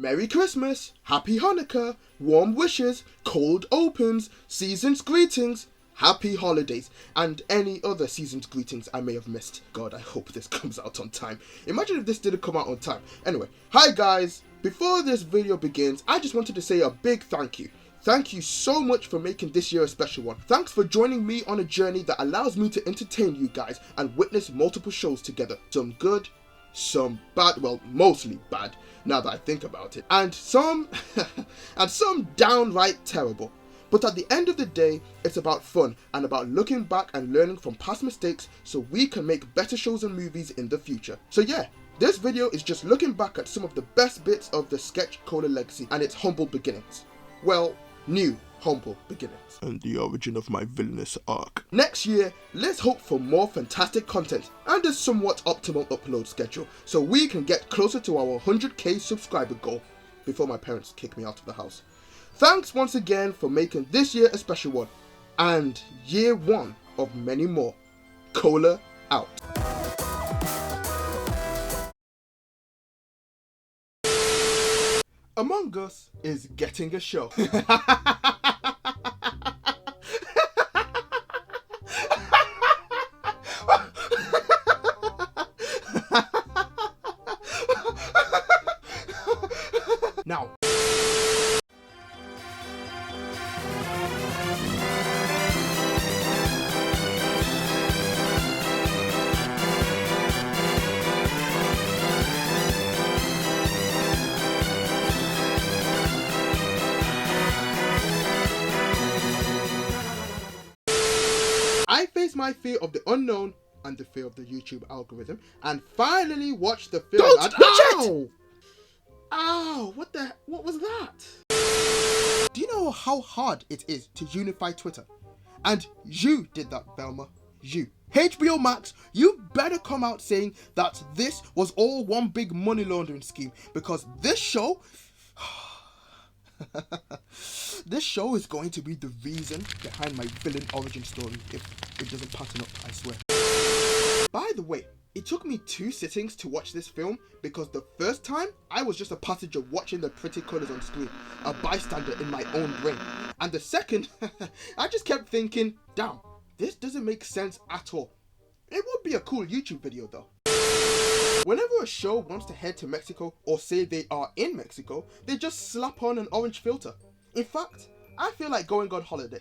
Merry Christmas, Happy Hanukkah, warm wishes, cold opens, season's greetings, happy holidays, and any other season's greetings I may have missed. God, I hope this comes out on time. Imagine if this didn't come out on time. Anyway, hi guys. Before this video begins, I just wanted to say a big thank you. Thank you so much for making this year a special one. Thanks for joining me on a journey that allows me to entertain you guys and witness multiple shows together. Some good, some bad, well, mostly bad, now that I think about it, and some downright terrible. But at the end of the day, it's about fun and about looking back and learning from past mistakes so we can make better shows and movies in the future. So yeah, this video is just looking back at some of the best bits of the Sketch Cola legacy and its humble beginnings. Well, new humble beginnings. And the origin of my villainous arc. Next year, let's hope for more fantastic content and a somewhat optimal upload schedule so we can get closer to our 100k subscriber goal before my parents kick me out of the house. Thanks once again for making this year a special one, and year one of many more. Cola out. Among Us is getting a show. Now, I faced my fear of the unknown and the fear of the YouTube algorithm and finally watched the film. Don't watch it! Ow! What was that? Do you know how hard it is to unify Twitter? And you did that, Velma. You. HBO Max, you better come out saying that this was all one big money laundering scheme, because this show this show is going to be the reason behind my villain origin story if it doesn't pattern up, I swear. By the way, it took me 2 sittings to watch this film because the first time I was just a passenger watching the pretty colours on screen, a bystander in my own brain. And the second, I just kept thinking, damn, this doesn't make sense at all. It would be a cool YouTube video though. Whenever a show wants to head to Mexico or say they are in Mexico, they just slap on an orange filter. In fact, I feel like going on holiday.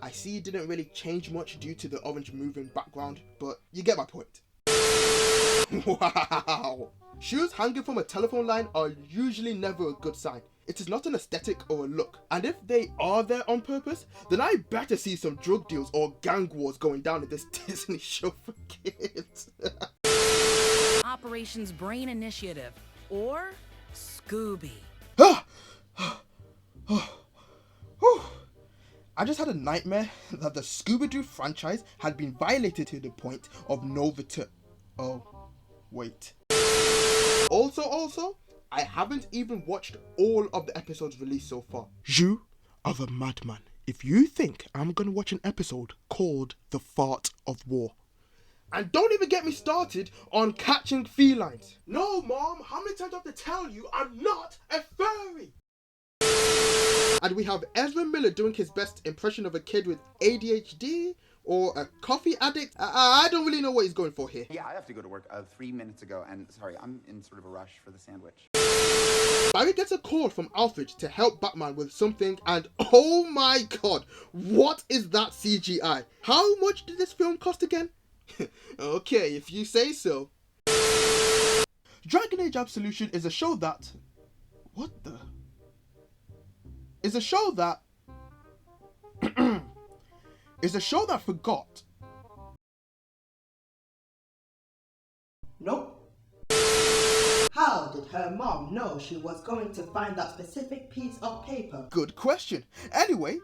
I see it didn't really change much due to the orange moving background, but you get my point. Wow! Shoes hanging from a telephone line are usually never a good sign. It is not an aesthetic or a look, and if they are there on purpose, then I better see some drug deals or gang wars going down in this Disney show for kids. Operations Brain Initiative, or Scooby. I just had a nightmare that the Scooby-Doo franchise had been violated to the point of no return. Oh, wait. Also, I haven't even watched all of the episodes released so far. You are the madman if you think I'm gonna watch an episode called The Fart of War. And don't even get me started on catching felines. No, Mom, how many times do I have to tell you I'm not a furry? And we have Ezra Miller doing his best impression of a kid with ADHD or a coffee addict. I don't really know what he's going for here. Yeah, I have to go to work 3 minutes ago, and sorry, I'm in sort of a rush for the sandwich. Barry gets a call from Alfred to help Batman with something, and oh my god, what is that CGI? How much did this film cost again? Okay, if you say so. Dragon Age Absolution is a show that... What the... Is a show that forgot. Nope. How did her mom know she was going to find that specific piece of paper? Good question. Anyway,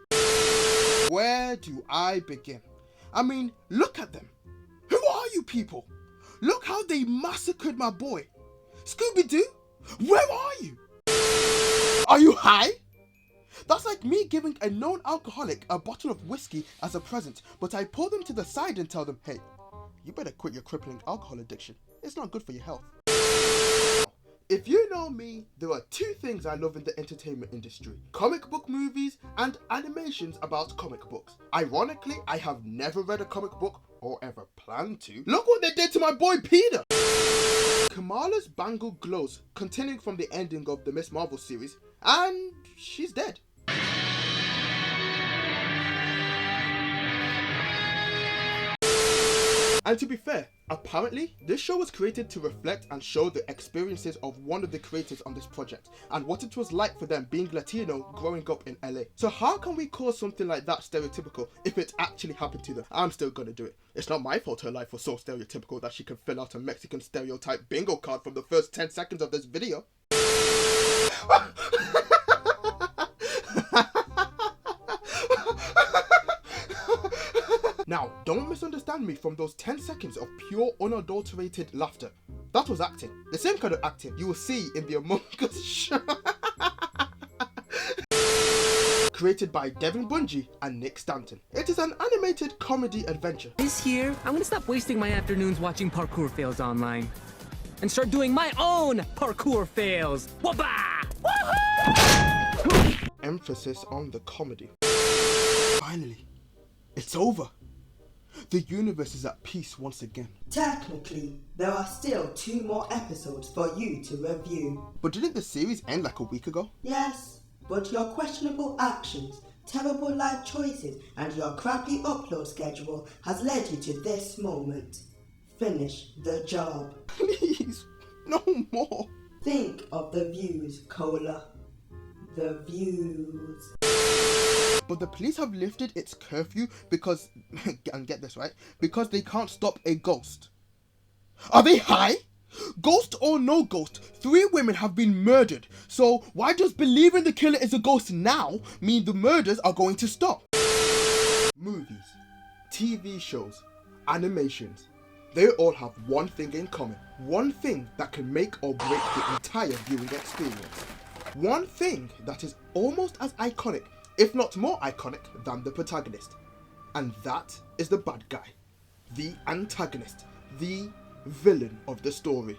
where do I begin? I mean, look at them. Who are you people? Look how they massacred my boy. Scooby-Doo, where are you? Are you high? That's like me giving a known alcoholic a bottle of whiskey as a present, but I pull them to the side and tell them, hey, you better quit your crippling alcohol addiction. It's not good for your health. If you know me, there are two things I love in the entertainment industry: comic book movies and animations about comic books. Ironically, I have never read a comic book or ever planned to. Look what they did to my boy Peter! Kamala's bangle glows, continuing from the ending of the Miss Marvel series, and she's dead. And to be fair, apparently, this show was created to reflect and show the experiences of one of the creators on this project and what it was like for them being Latino growing up in LA. So how can we call something like that stereotypical if it actually happened to them? I'm still gonna do it. It's not my fault her life was so stereotypical that she can fill out a Mexican stereotype bingo card from the first 10 seconds of this video. Now, don't misunderstand me from those 10 seconds of pure unadulterated laughter. That was acting. The same kind of acting you will see in the Among Us show. Created by Devin Bungie and Nick Stanton. It is an animated comedy adventure. This year, I'm gonna stop wasting my afternoons watching parkour fails online and start doing my own parkour fails. Wabba! Woohoo! Emphasis on the comedy. Finally, it's over. The universe is at peace once again. Technically, there are still 2 more episodes for you to review. But didn't the series end like a week ago? Yes, but your questionable actions, terrible life choices, and your crappy upload schedule has led you to this moment. Finish the job. Please, no more. Think of the views, Cola. The views. But the police have lifted its curfew because, and get this right, because they can't stop a ghost. Are they high? Ghost or no ghost, 3 women have been murdered. So why does believing the killer is a ghost now mean the murders are going to stop? Movies, TV shows, animations, they all have one thing in common. One thing that can make or break the entire viewing experience. One thing that is almost as iconic, if not more iconic, than the protagonist. And that is the bad guy, the antagonist, the villain of the story.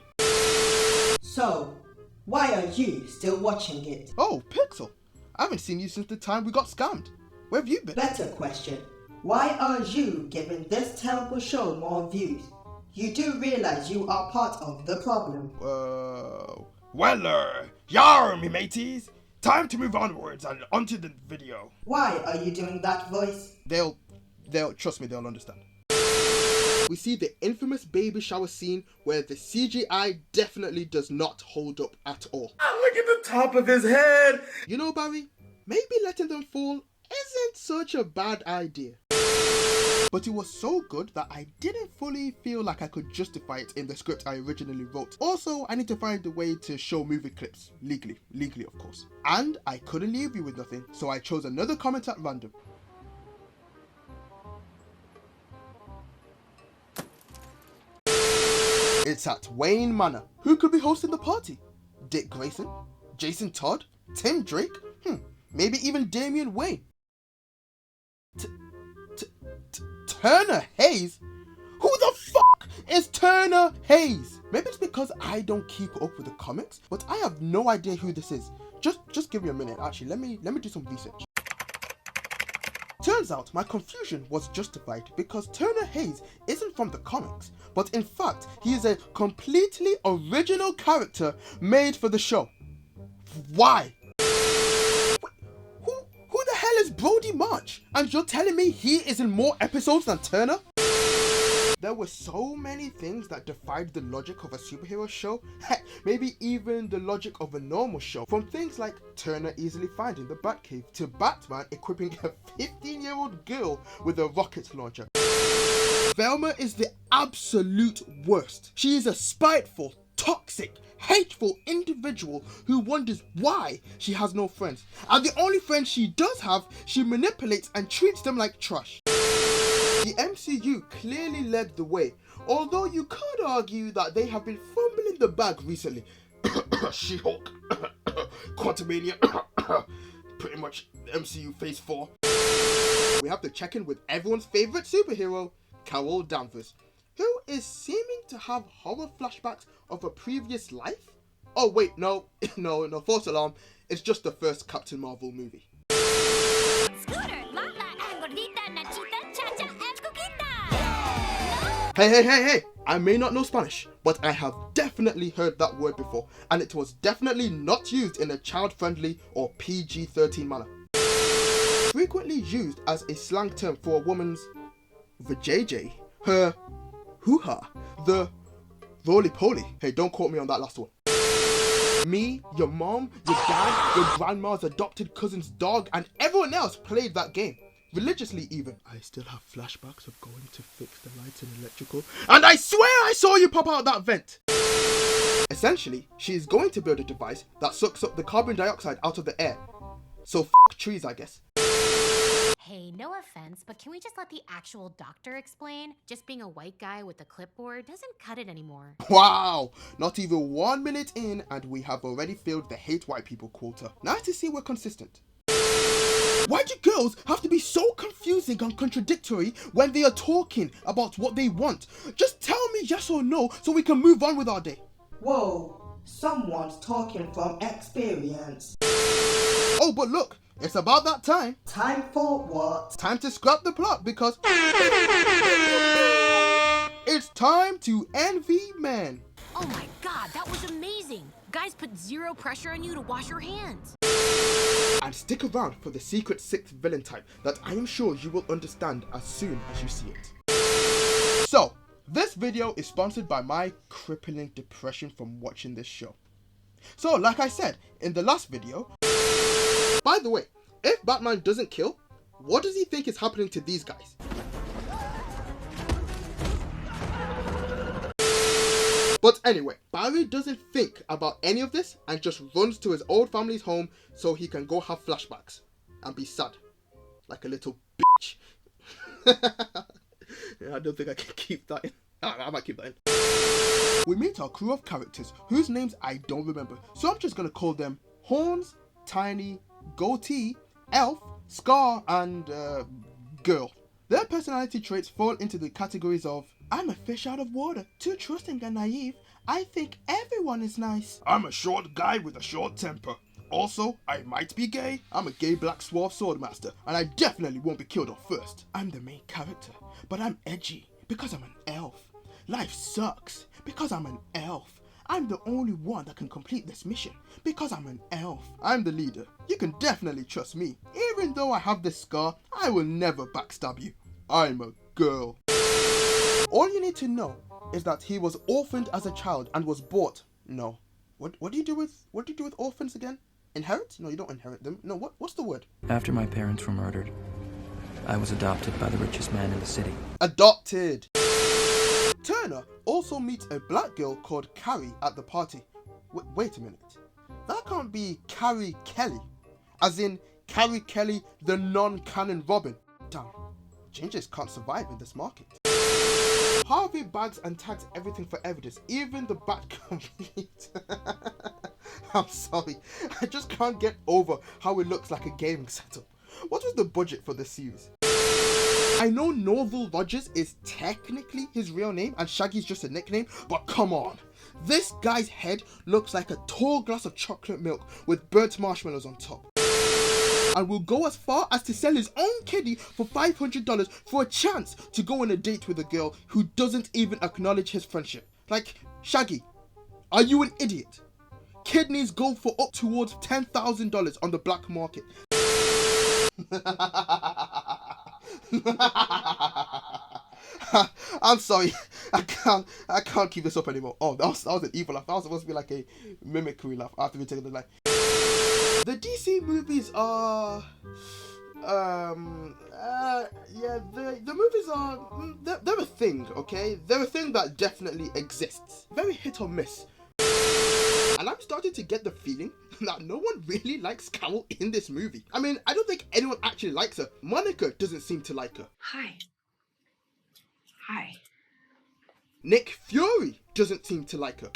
So, why are you still watching it? Oh, Pixel, I haven't seen you since the time we got scammed. Where have you been? Better question. Why are you giving this terrible show more views? You do realize you are part of the problem. Yar, me mateys. Time to move onwards and onto the video. Why are you doing that voice? They'll, trust me, they'll understand. We see the infamous baby shower scene where the CGI definitely does not hold up at all. Look at the top of his head! You know, Barry, maybe letting them fall isn't such a bad idea. But it was so good that I didn't fully feel like I could justify it in the script I originally wrote. Also, I need to find a way to show movie clips, legally of course. And I couldn't leave you with nothing, so I chose another comment at random. It's at Wayne Manor. Who could be hosting the party? Dick Grayson? Jason Todd? Tim Drake? Maybe even Damian Wayne. Turner Hayes? Who the fuck is Turner Hayes? Maybe it's because I don't keep up with the comics, but I have no idea who this is. Just give me a minute. Actually, let me do some research. Turns out my confusion was justified because Turner Hayes isn't from the comics, but in fact he is a completely original character made for the show. Why? Who the hell is Brody March? And you're telling me he is in more episodes than Turner? There were so many things that defied the logic of a superhero show, heck, maybe even the logic of a normal show. From things like Turner easily finding the Batcave to Batman equipping a 15-year-old girl with a rocket launcher. Velma is the absolute worst. She is a spiteful, toxic, hateful individual who wonders why she has no friends. And the only friends she does have, she manipulates and treats them like trash. The MCU clearly led the way, although you could argue that they have been fumbling the bag recently. She-Hulk, Quantumania, pretty much MCU Phase 4. We have to check in with everyone's favourite superhero, Carol Danvers, who is seeming to have horror flashbacks of a previous life. Oh wait, no, no, false alarm. It's just the first Captain Marvel movie. Scooter, Lala, and Gordita, Nachita, Chacha, and Coquita. Hey, I may not know Spanish, but I have definitely heard that word before, and it was definitely not used in a child-friendly or PG-13 manner. Frequently used as a slang term for a woman's vajayjay, her hoo-ha, the roly-poly. Hey, don't quote me on that last one. Me, your mom, your dad, your grandma's adopted cousin's dog, and everyone else played that game. Religiously even. I still have flashbacks of going to fix the lights and electrical, and I swear I saw you pop out that vent. Essentially, she is going to build a device that sucks up the carbon dioxide out of the air. So f*** trees, I guess. Hey, no offense, but can we just let the actual doctor explain? Just being a white guy with a clipboard doesn't cut it anymore. Wow, not even 1 minute in and we have already filled the hate white people quota. Nice to see we're consistent. Why do girls have to be so confusing and contradictory when they are talking about what they want? Just tell me yes or no so we can move on with our day. Whoa, someone's talking from experience. Oh, but look, it's about that time. Time for what? Time to scrap the plot because it's time to envy men. Oh my god, that was amazing! Guys put zero pressure on you to wash your hands. And stick around for the secret sixth villain type that I am sure you will understand as soon as you see it. So, this video is sponsored by my crippling depression from watching this show. So, like I said in the last video, by the way, if Batman doesn't kill, what does he think is happening to these guys? But anyway, Barry doesn't think about any of this and just runs to his old family's home so he can go have flashbacks and be sad. Like a little bitch. Yeah, I don't think I can keep that in. I might keep that in. We meet our crew of characters whose names I don't remember, so I'm just gonna call them Horns, Tiny, Goatee, Elf, Scar, and Girl. Their personality traits fall into the categories of I'm a fish out of water, too trusting and naive. I think everyone is nice. I'm a short guy with a short temper. Also, I might be gay. I'm a gay black swarf swordmaster, and I definitely won't be killed off first. I'm the main character, but I'm edgy because I'm an elf. Life sucks because I'm an elf. I'm the only one that can complete this mission because I'm an elf. I'm the leader. You can definitely trust me. Even though I have this scar, I will never backstab you. I'm a girl. All you need to know is that he was orphaned as a child and was bought. No. What do you do with orphans again? Inherit? No, you don't inherit them. No, what's the word? After my parents were murdered, I was adopted by the richest man in the city. Adopted. Turner also meets a black girl called Carrie at the party. Wait a minute. That can't be Carrie Kelly. As in Carrie Kelly, the non-canon Robin. Damn. Gingers can't survive in this market. Harvey bags and tags everything for evidence, even the Bat-Complete. I'm sorry, I just can't get over how it looks like a gaming setup. What was the budget for this series? I know Norval Rogers is technically his real name and Shaggy's just a nickname, but come on. This guy's head looks like a tall glass of chocolate milk with burnt marshmallows on top. And will go as far as to sell his own kiddie for $500 for a chance to go on a date with a girl who doesn't even acknowledge his friendship. Like, Shaggy, are you an idiot? Kidneys go for up towards $10,000 on the black market. I'm sorry, I can't keep this up anymore. Oh, that was an evil laugh. That was supposed to be like a mimicry laugh after we take the life. The DC movies are, the movies are, they're a thing, okay? They're a thing that definitely exists. Very hit or miss. And I'm starting to get the feeling that no one really likes Carol in this movie. I mean, I don't think anyone actually likes her. Monica doesn't seem to like her. Hi. Nick Fury doesn't seem to like her.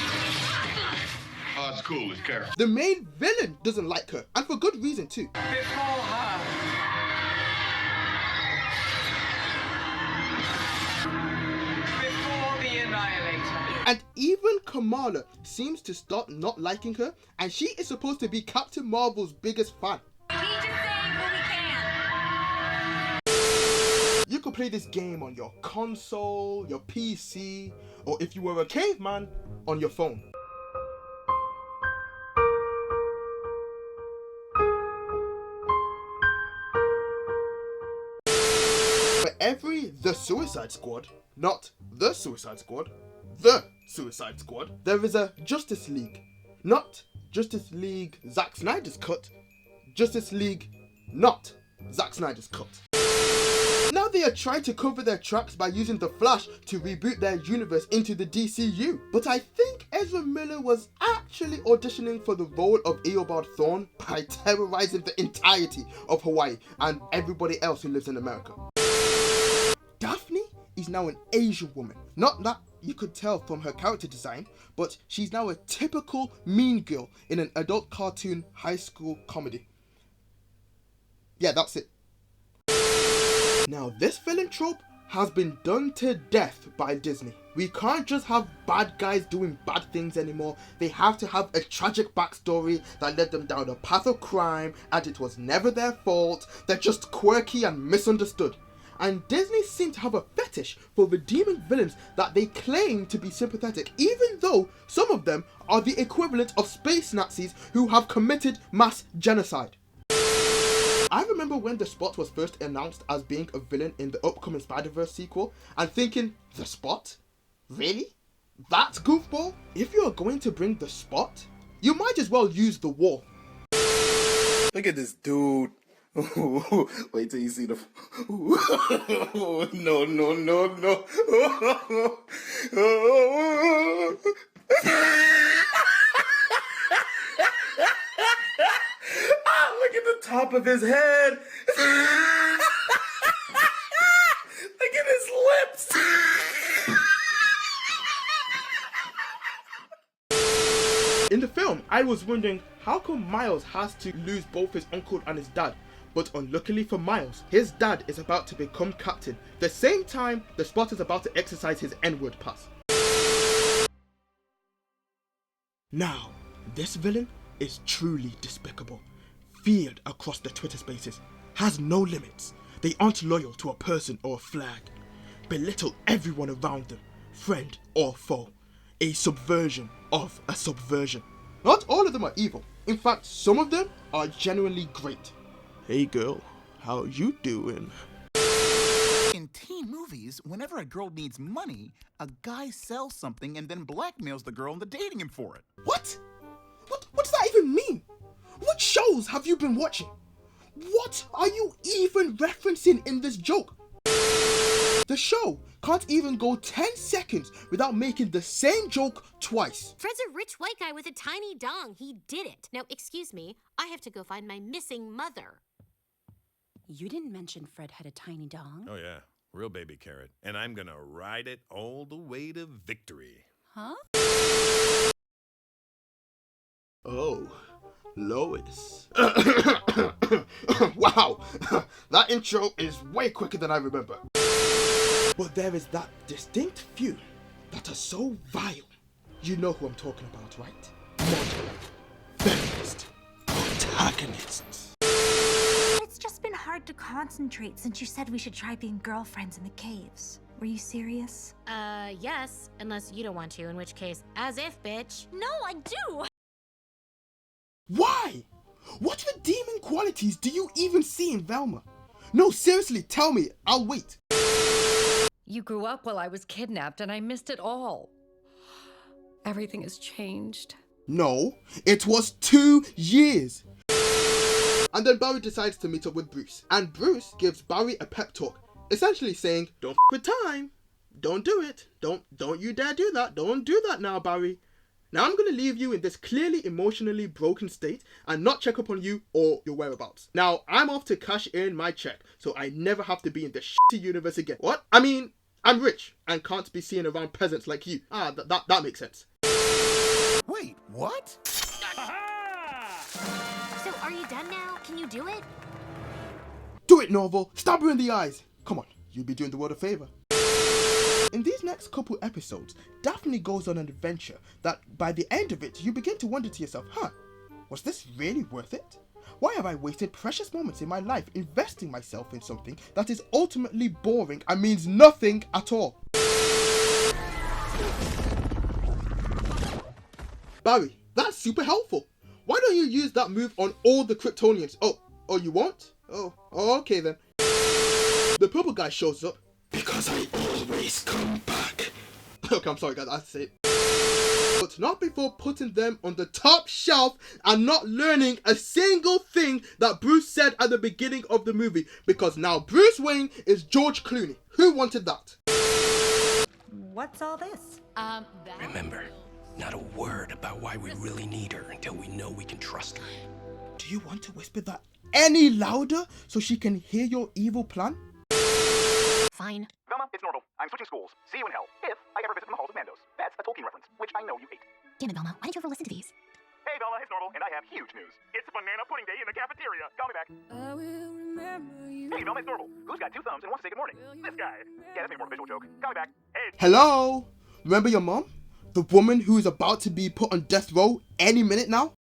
Oh, it's cool, it's Carol. The main villain doesn't like her, and for good reason too. Before her. Before the Annihilator. And even Kamala seems to start not liking her, and she is supposed to be Captain Marvel's biggest fan. You could play this game on your console, your PC, or if you were a caveman, on your phone. For every The Suicide Squad, not The Suicide Squad, The Suicide Squad, there is a Justice League. Not Justice League Zack Snyder's cut, Justice League not Zack Snyder's cut. Now they are trying to cover their tracks by using The Flash to reboot their universe into the DCU. But I think Ezra Miller was actually auditioning for the role of Eobard Thawne by terrorizing the entirety of Hawaii and everybody else who lives in America. Daphne is now an Asian woman. Not that you could tell from her character design, but she's now a typical mean girl in an adult cartoon high school comedy. Yeah, that's it. Now, this villain trope has been done to death by Disney. We can't just have bad guys doing bad things anymore. They have to have a tragic backstory that led them down a path of crime, and it was never their fault. They're just quirky and misunderstood. And Disney seems to have a fetish for redeeming villains that they claim to be sympathetic, even though some of them are the equivalent of space Nazis who have committed mass genocide. I remember when The Spot was first announced as being a villain in the upcoming Spider-Verse sequel and thinking, The Spot? Really? That's goofball? If you are going to bring The Spot, you might as well use The Wall. Look at this dude. Wait till you see the... No, no, no, no. Look at the top of his head. Look at his lips. In the film, I was wondering how come Miles has to lose both his uncle and his dad. But unluckily for Miles, his dad is about to become captain, the same time the Spot is about to exercise his N-word pass. Now, this villain is truly despicable. Feared across the Twitter spaces, has no limits. They aren't loyal to a person or a flag. Belittle everyone around them, friend or foe. A subversion of a subversion. Not all of them are evil. In fact, some of them are genuinely great. Hey girl, how you doing? In teen movies, whenever a girl needs money, a guy sells something and then blackmails the girl into dating him for it. What? What does that even mean? What shows have you been watching? What are you even referencing in this joke? The show can't even go 10 seconds without making the same joke twice. Fred's a rich white guy with a tiny dong. He did it. Now, excuse me, I have to go find my missing mother. You didn't mention Fred had a tiny dong. Oh yeah, real baby carrot. And I'm gonna ride it all the way to victory. Huh? Oh, Lois. Wow, that intro is way quicker than I remember. But there is that distinct few that are so vile. You know who I'm talking about, right? Model, feminist, protagonists. It's just been hard to concentrate since you said we should try being girlfriends in the caves. Were you serious? Yes, unless you don't want to, in which case, as if, bitch. No, I do! Why? What redeeming qualities do you even see in Velma? No, seriously, tell me. I'll wait. You grew up while I was kidnapped and I missed it all. Everything has changed. No, it was 2 years. And then Barry decides to meet up with Bruce. And Bruce gives Barry a pep talk, essentially saying, don't f with time. Don't do it. Don't you dare do that. Don't do that now, Barry. Now I'm going to leave you in this clearly emotionally broken state and not check up on you or your whereabouts. Now I'm off to cash in my check so I never have to be in this shitty universe again. What? I mean, I'm rich and can't be seen around peasants like you. That makes sense. Wait, what? So are you done now? Can you do it? Do it, Norval. Stab her in the eyes. Come on, you'll be doing the world a favor. In these next couple episodes, Daphne goes on an adventure that by the end of it, you begin to wonder to yourself, was this really worth it? Why have I wasted precious moments in my life investing myself in something that is ultimately boring and means nothing at all? Barry, that's super helpful. Why don't you use that move on all the Kryptonians? Oh, you won't? Oh, okay then. The purple guy shows up. Because I always come back. Okay, I'm sorry guys, that's it. But not before putting them on the top shelf and not learning a single thing that Bruce said at the beginning of the movie. Because now Bruce Wayne is George Clooney. Who wanted that? What's all this? Remember, not a word about why we really need her until we know we can trust her. Do you want to whisper that any louder so she can hear your evil plan? Fine. Velma, it's Norval. I'm switching schools. See you in hell, if I ever visit the halls of Mandos. That's a Tolkien reference, which I know you hate. Damn it, Velma. Why didn't you ever listen to these? Hey, Velma, it's Norval, and I have huge news. It's banana pudding day in the cafeteria. Call me back. Hey, Velma, it's Norval. Who's got 2 thumbs and wants to say good morning? This guy. Yeah, that's more of a visual joke. Call me back. Hey. Hello? Remember your mom? The woman who is about to be put on death row any minute now?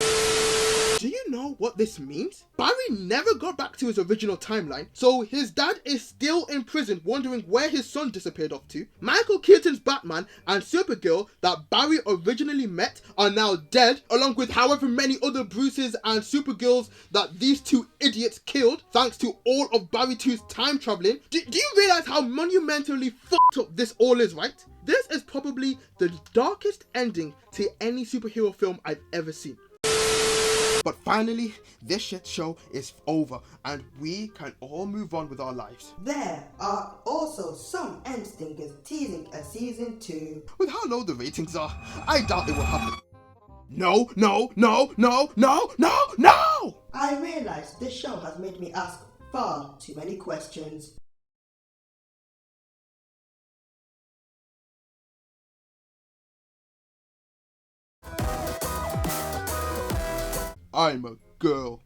Do you know what this means? Barry never got back to his original timeline, so his dad is still in prison wondering where his son disappeared off to. Michael Keaton's Batman and Supergirl that Barry originally met are now dead, along with however many other Bruces and Supergirls that these 2 idiots killed, thanks to all of Barry 2's time traveling. Do you realize how monumentally fucked up this all is, right? This is probably the darkest ending to any superhero film I've ever seen. But finally, this shit show is over and we can all move on with our lives. There are also some end stingers teasing a season 2. With how low the ratings are, I doubt it will happen. No, no, no, no, no, no, no! I realize this show has made me ask far too many questions. I'm a girl.